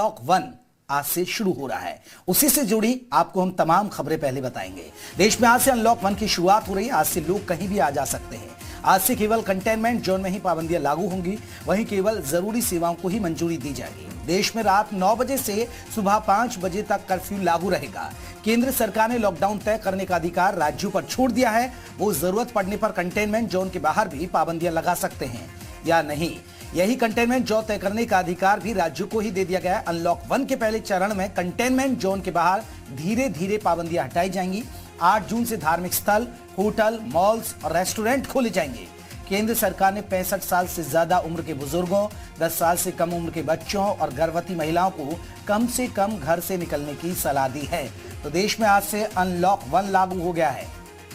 Unlock 1 आज से शुरू हो रहा है। उसी से जुड़ी आपको हम तमाम खबरें पहले बताएंगे। देश में आज से अनलॉक 1 की शुरुआत हो रही है। आज से लोग कहीं भी आ जा सकते हैं। आज से केवल कंटेनमेंट जोन में ही पाबंदियां लागू होंगी, वहीं केवल जरूरी सेवाओं को ही मंजूरी दी जाएगी। देश में रात 9 बजे से सुबह 5 बजे तक कर्फ्यू लागू रहेगा। केंद्र सरकार ने लॉकडाउन तय करने का अधिकार राज्यों पर छोड़ दिया है। वो जरूरत पड़ने पर कंटेनमेंट जोन के बाहर भी पाबंदियां लगा सकते हैं या नहीं, यही कंटेनमेंट जोन तय करने का अधिकार भी राज्यों को ही दे दिया गया है। अनलॉक 1 के पहले चरण में कंटेनमेंट जोन के बाहर धीरे धीरे पाबंदियां हटाई जाएंगी। 8 जून से धार्मिक स्थल, होटल, मॉल्स और रेस्टोरेंट खोले जाएंगे। केंद्र सरकार ने 65 साल से ज्यादा उम्र के बुजुर्गों, 10 साल से कम उम्र के बच्चों और गर्भवती महिलाओं को कम से कम घर से निकलने की सलाह दी है। तो देश में आज से अनलॉक 1 लागू हो गया है।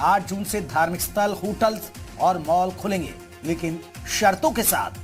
8 जून से धार्मिक स्थल, होटल्स और मॉल खुलेंगे, लेकिन शर्तों के साथ।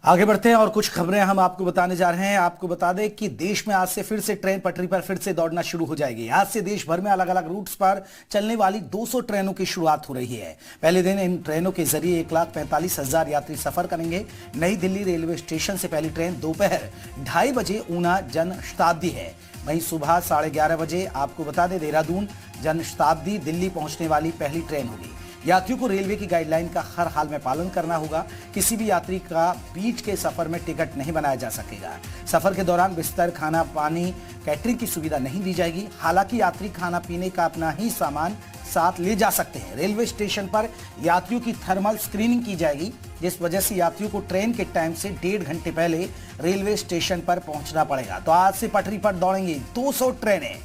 आगे बढ़ते हैं और कुछ खबरें हम आपको बताने जा रहे हैं। आपको बता दें कि देश में आज से फिर से ट्रेन पटरी पर फिर से दौड़ना शुरू हो जाएगी। आज से देश भर में अलग अलग रूट्स पर चलने वाली 200 ट्रेनों की शुरुआत हो रही है। पहले दिन इन ट्रेनों के जरिए 1,45,000 यात्री सफर करेंगे। नई दिल्ली रेलवे स्टेशन से पहली ट्रेन दोपहर 2:30 बजे ऊना जन शताब्दी है। वहीं सुबह 11:30 बजे आपको बता दें देहरादून जन शताब्दी दिल्ली पहुंचने वाली पहली ट्रेन होगी। यात्रियों को रेलवे की गाइडलाइन का हर हाल में पालन करना होगा। किसी भी यात्री का बीच के सफर में टिकट नहीं बनाया जा सकेगा। सफर के दौरान बिस्तर, खाना, पानी, कैटरिंग की सुविधा नहीं दी जाएगी। हालांकि यात्री खाना पीने का अपना ही सामान साथ ले जा सकते हैं। रेलवे स्टेशन पर यात्रियों की थर्मल स्क्रीनिंग की जाएगी, जिस वजह से यात्रियों को ट्रेन के टाइम से 1.5 घंटे पहले रेलवे स्टेशन पर पहुंचना पड़ेगा। तो आज से पटरी पर दौड़ेंगी 200 ट्रेनें।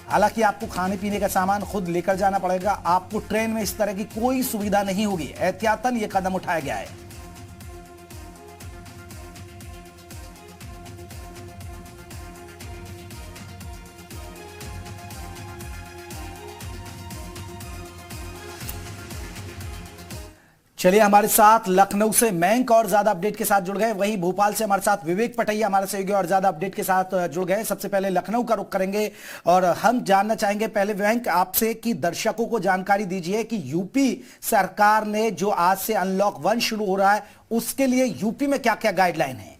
हालांकि आपको खाने पीने का सामान खुद लेकर जाना पड़ेगा। आपको ट्रेन में इस तरह की कोई सुविधा नहीं होगी। एहतियातन यह कदम उठाया गया है। चलिए हमारे साथ लखनऊ से मयंक और ज्यादा अपडेट के साथ जुड़ गए। वहीं भोपाल से हमारे साथ विवेक पटैया हमारे सहयोगी और ज्यादा अपडेट के साथ जुड़ गए। सबसे पहले लखनऊ का रुख करेंगे और हम जानना चाहेंगे पहले मयंक आपसे कि दर्शकों को जानकारी दीजिए कि यूपी सरकार ने जो आज से अनलॉक 1 शुरू हो रहा है उसके लिए यूपी में क्या क्या गाइडलाइन है।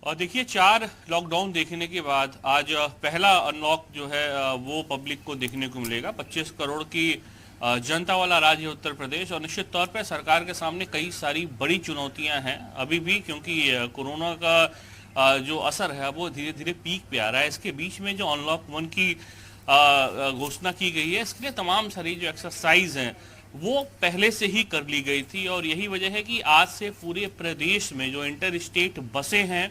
और देखिए 4 लॉकडाउन देखने के बाद आज पहला अनलॉक जो है वो पब्लिक को देखने को मिलेगा। 25 करोड़ की जनता वाला राज्य उत्तर प्रदेश और निश्चित तौर पे सरकार के सामने कई सारी बड़ी चुनौतियां हैं अभी भी, क्योंकि कोरोना का जो असर है वो धीरे धीरे पीक पे आ रहा है। इसके बीच में जो अनलॉक 1 की घोषणा की गई है, इसके लिए तमाम सारी जो एक्सरसाइज हैं वो पहले से ही कर ली गई थी और यही वजह है कि आज से पूरे प्रदेश में जो इंटर स्टेट बसें हैं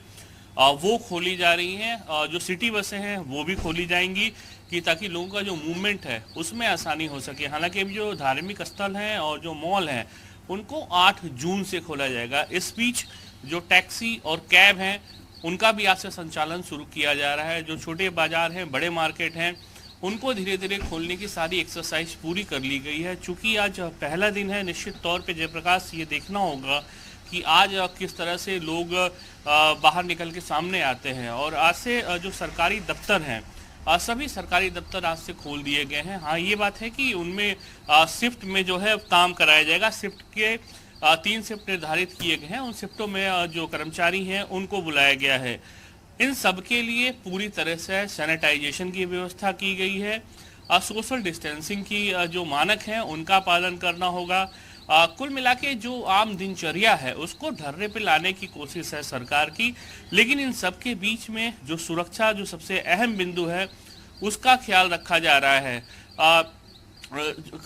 वो खोली जा रही हैं। जो सिटी बसें हैं वो भी खोली जाएंगी कि ताकि लोगों का जो मूवमेंट है उसमें आसानी हो सके। हालांकि अभी जो धार्मिक स्थल हैं और जो मॉल हैं उनको 8 जून से खोला जाएगा। इस बीच जो टैक्सी और कैब हैं उनका भी आज से संचालन शुरू किया जा रहा है। जो छोटे बाजार हैं, बड़े मार्केट हैं, उनको धीरे धीरे खोलने की सारी एक्सरसाइज पूरी कर ली गई है। चूंकि आज पहला दिन है, निश्चित तौर पे जयप्रकाश ये देखना होगा कि आज किस तरह से लोग बाहर निकल के सामने आते हैं। और आज से जो सरकारी दफ्तर हैं सभी सरकारी दफ्तर आज से खोल दिए गए हैं। हाँ, ये बात है कि उनमें शिफ्ट में जो है काम कराया जाएगा। शिफ्ट के 3 शिफ्ट निर्धारित किए गए हैं। उन शिफ्टों में जो कर्मचारी हैं उनको बुलाया गया है। इन सब के लिए पूरी तरह से सैनिटाइजेशन की व्यवस्था की गई है। सोशल डिस्टेंसिंग की जो मानक हैं उनका पालन करना होगा। कुल मिला के जो आम दिनचर्या है उसको ढर्रे पे लाने की कोशिश है सरकार की। लेकिन इन सब के बीच में जो सुरक्षा जो सबसे अहम बिंदु है उसका ख्याल रखा जा रहा है।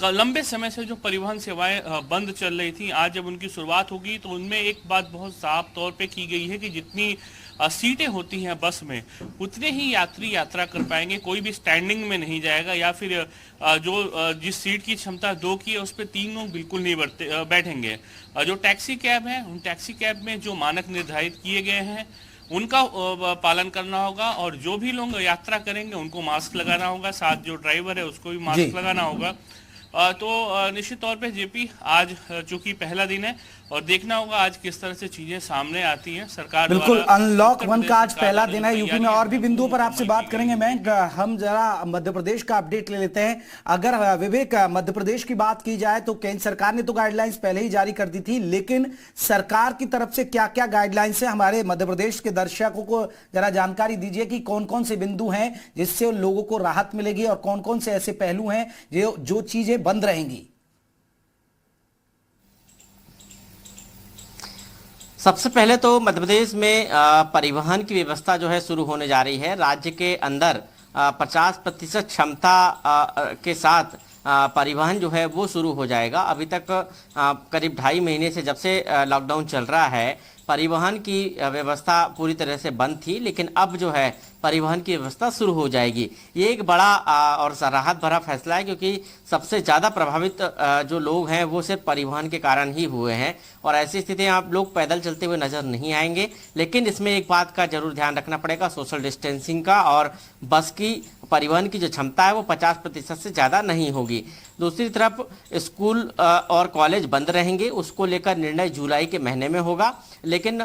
लंबे समय से जो परिवहन सेवाएं बंद चल रही थी, आज जब उनकी शुरुआत होगी तो उनमें एक बात बहुत साफ तौर पे की गई है कि जितनी सीटें होती हैं बस में उतने ही यात्री यात्रा कर पाएंगे। कोई भी स्टैंडिंग में नहीं जाएगा या फिर जो जिस सीट की क्षमता 2 की है उस पर 3 लोग बिल्कुल नहीं बैठेंगे। जो टैक्सी कैब है उन टैक्सी कैब में जो मानक निर्धारित किए गए हैं उनका पालन करना होगा और जो भी लोग यात्रा करेंगे उनको मास्क लगाना होगा। साथ जो ड्राइवर है उसको भी मास्क लगाना होगा। तो निश्चित तौर पे जेपी आज चूंकि पहला दिन है और देखना होगा आज किस तरह से चीजें सामने आती हैं। सरकार बिल्कुल, द्वारा अनलॉक उत्तर 1 प्रदेश का आज सरकार पहला द्वारा दिन जो है। यूपी में तैयारियां और भी हैं, बिंदुओं वो पर आपसे मुकम्मल बात की करेंगे। गई हैं। मैं हम जरा मध्य प्रदेश का अपडेट ले लेते हैं। अगर विवेक, मध्य प्रदेश की बात की जाए तो केंद्र सरकार ने तो गाइडलाइंस पहले ही जारी कर दी थी, लेकिन सरकार की तरफ से क्या क्या गाइडलाइंस है, हमारे मध्य प्रदेश के दर्शकों को जरा जानकारी दीजिए कि कौन कौन से बिंदु हैं जिससे लोगों को राहत मिलेगी और कौन कौन से ऐसे पहलू हैं जो चीजें बंद रहेंगी। सबसे पहले तो मध्य प्रदेश में परिवहन की व्यवस्था जो है शुरू होने जा रही है। राज्य के अंदर 50% क्षमता के साथ परिवहन जो है वो शुरू हो जाएगा। अभी तक करीब 2.5 महीने से जब से लॉकडाउन चल रहा है, परिवहन की व्यवस्था पूरी तरह से बंद थी, लेकिन अब जो है परिवहन की व्यवस्था शुरू हो जाएगी। ये एक बड़ा और राहत भरा फैसला है, क्योंकि सबसे ज़्यादा प्रभावित जो लोग हैं वो सिर्फ परिवहन के कारण ही हुए हैं, और ऐसी स्थिति में आप लोग पैदल चलते हुए नजर नहीं आएंगे। लेकिन इसमें एक बात का जरूर ध्यान रखना पड़ेगा, सोशल डिस्टेंसिंग का, और बस की परिवहन की जो क्षमता है वो 50% से ज़्यादा नहीं होगी। दूसरी तरफ स्कूल और कॉलेज बंद रहेंगे, उसको लेकर निर्णय जुलाई के महीने में होगा। लेकिन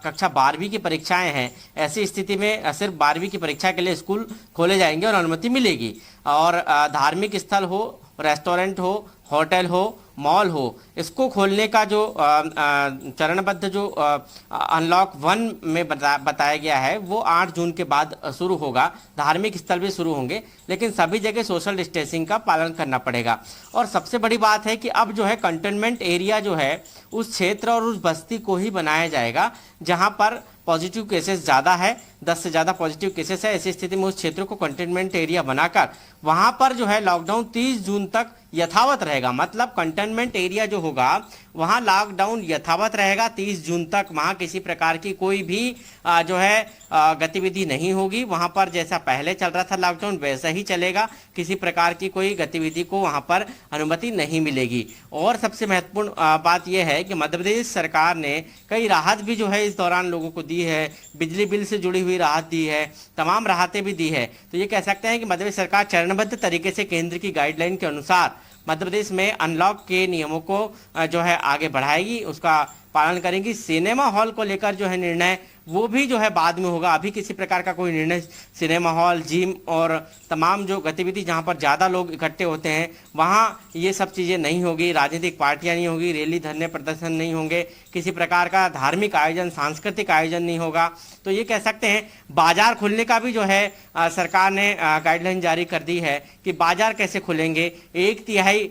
कक्षा 12वीं की परीक्षाएं हैं, ऐसी स्थिति में सिर्फ 12वीं की परीक्षा के लिए स्कूल खोले जाएंगे और अनुमति मिलेगी। और धार्मिक स्थल हो, रेस्टोरेंट हो, होटल हो, मॉल हो, इसको खोलने का जो चरणबद्ध जो अनलॉक 1 में बताया गया है वो 8 जून के बाद शुरू होगा। धार्मिक स्थल भी शुरू होंगे, लेकिन सभी जगह सोशल डिस्टेंसिंग का पालन करना पड़ेगा। और सबसे बड़ी बात है कि अब जो है कंटेनमेंट एरिया जो है उस क्षेत्र और उस बस्ती को ही बनाया जाएगा जहां पर पॉजिटिव केसेस ज़्यादा है, 10 से ज़्यादा पॉजिटिव केसेस है। ऐसी स्थिति में उस क्षेत्र को कंटेनमेंट एरिया बनाकर वहां पर जो है लॉकडाउन 30 जून तक यथावत रहेगा। मतलब कंटेनमेंट एरिया जो होगा वहां लॉकडाउन यथावत रहेगा 30 जून तक। वहां किसी प्रकार की कोई भी जो है गतिविधि नहीं होगी। वहां पर जैसा पहले चल रहा था लॉकडाउन वैसा ही चलेगा, किसी प्रकार की कोई गतिविधि को वहां पर अनुमति नहीं मिलेगी। और सबसे महत्वपूर्ण बात यह है कि मध्य प्रदेश सरकार ने कई राहत भी जो है इस दौरान लोगों को दी है। बिजली बिल से जुड़ी हुई राहत दी है, तमाम राहतें भी दी है। तो ये कह सकते हैं कि मध्य प्रदेश सरकार चरणबद्ध तरीके से केंद्र की गाइडलाइन के अनुसार मध्य प्रदेश में अनलॉक के नियमों को जो है आगे बढ़ाएगी, उसका पालन करेंगी। सिनेमा हॉल को लेकर जो है निर्णय वो भी जो है बाद में होगा। अभी किसी प्रकार का कोई निर्णय सिनेमा हॉल, जिम और तमाम जो गतिविधि जहां पर ज़्यादा लोग इकट्ठे होते हैं वहां ये सब चीज़ें नहीं होगी। राजनीतिक पार्टियां नहीं होगी, रैली धरने प्रदर्शन नहीं होंगे, किसी प्रकार का धार्मिक आयोजन, सांस्कृतिक आयोजन नहीं होगा। तो ये कह सकते हैं बाजार खुलने का भी जो है सरकार ने गाइडलाइन जारी कर दी है कि बाजार कैसे खुलेंगे। 1/3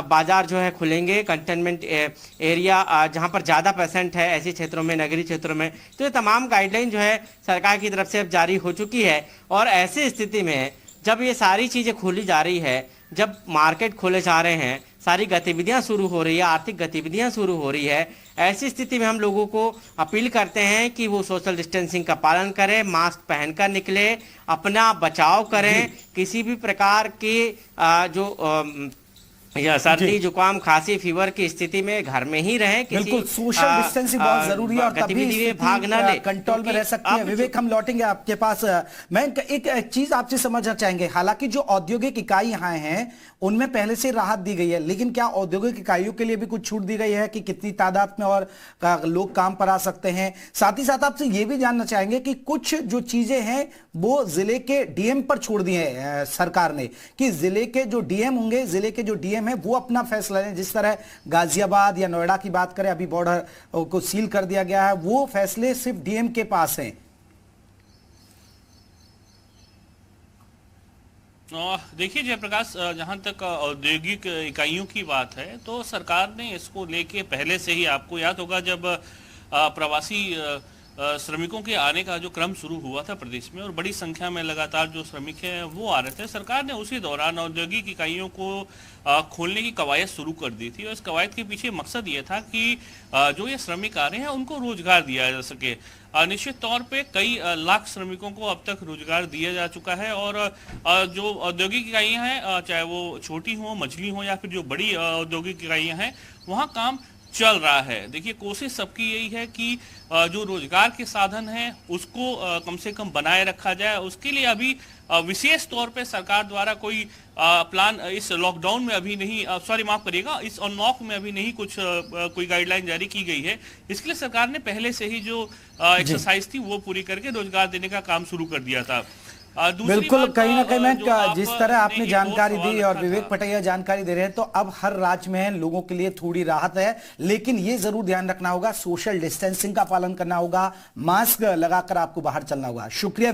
बाजार जो है खुलेंगे कंटेनमेंट एरिया जहां पर ज़्यादा पेशेंट है, ऐसे क्षेत्रों में, नगरीय क्षेत्रों में। तो ये तमाम गाइडलाइन जो है सरकार की तरफ से अब जारी हो चुकी है। और ऐसी स्थिति में जब ये सारी चीज़ें खोली जा रही है, जब मार्केट खोले जा रहे हैं, सारी गतिविधियां शुरू हो रही है, आर्थिक गतिविधियां शुरू हो रही है, ऐसी स्थिति में हम लोगों को अपील करते हैं कि वो सोशल डिस्टेंसिंग का पालन करें, मास्क पहनकर निकले, अपना बचाव करें। किसी भी प्रकार की जो या सर्दी, जुकाम, खांसी, फीवर की स्थिति में घर में ही रहें। बिल्कुल, सोशल डिस्टेंसिंग बहुत जरूरी है और तभी भाग न ले, कंट्रोल में रह सकती है। विवेक, हम लौटेंगे आपके पास। मैं एक चीज आपसे समझना चाहेंगे, हालांकि जो औद्योगिक इकाई यहाँ हैं उनमें पहले से राहत दी गई है, लेकिन क्या औद्योगिक इकाइयों के लिए भी कुछ छूट दी गई है कि कितनी तादाद में और लोग काम पर आ सकते हैं? साथ ही साथ आपसे ये भी जानना चाहेंगे कि कुछ जो चीजें हैं वो जिले के डीएम पर छोड़ दी है सरकार ने, कि जिले के जो डीएम होंगे, जिले के जो डीएम है वो अपना फैसला लें। जिस तरह गाजियाबाद या नोएडा की बात करें, अभी बॉर्डर को सील कर दिया गया है, वो फैसले सिर्फ डीएम के पास हैं। देखिए जयप्रकाश, जहां तक औद्योगिक इकाइयों की बात है तो सरकार ने इसको लेके पहले से ही, आपको याद होगा जब प्रवासी श्रमिकों के आने का जो क्रम शुरू हुआ था प्रदेश में और बड़ी संख्या में लगातार जो श्रमिक हैं वो आ रहे थे, सरकार ने उसी दौरान औद्योगिक इकाइयों को खोलने की कवायद शुरू कर दी थी। और इस कवायद के पीछे मकसद ये था कि जो ये श्रमिक आ रहे हैं उनको रोजगार दिया जा सके। निश्चित तौर पे कई लाख श्रमिकों को अब तक रोजगार दिया जा चुका है। और जो औद्योगिक इकाइयाँ हैं, चाहे वो छोटी हों, मछली हों या फिर जो बड़ी औद्योगिक इकाइयाँ हैं, वहाँ काम चल रहा है। देखिए कोशिश सबकी यही है कि जो रोजगार के साधन हैं उसको कम से कम बनाए रखा जाए। उसके लिए अभी विशेष तौर पे सरकार द्वारा कोई प्लान इस लॉकडाउन में अभी नहीं, सॉरी माफ करिएगा, इस अनलॉक में अभी नहीं कुछ कोई गाइडलाइन जारी की गई है। इसके लिए सरकार ने पहले से ही जो एक्सरसाइज थी वो पूरी करके रोजगार देने का काम शुरू कर दिया था। बिल्कुल, कहीं ना कहीं मैं जिस तरह आपने ने जानकारी सवाल दी और रखा विवेक था। पटैया जानकारी दे रहे हैं, तो अब हर राज्य में लोगों के लिए थोड़ी राहत है, लेकिन ये जरूर ध्यान रखना होगा, सोशल डिस्टेंसिंग का पालन करना होगा, मास्क लगाकर आपको बाहर चलना होगा। शुक्रिया।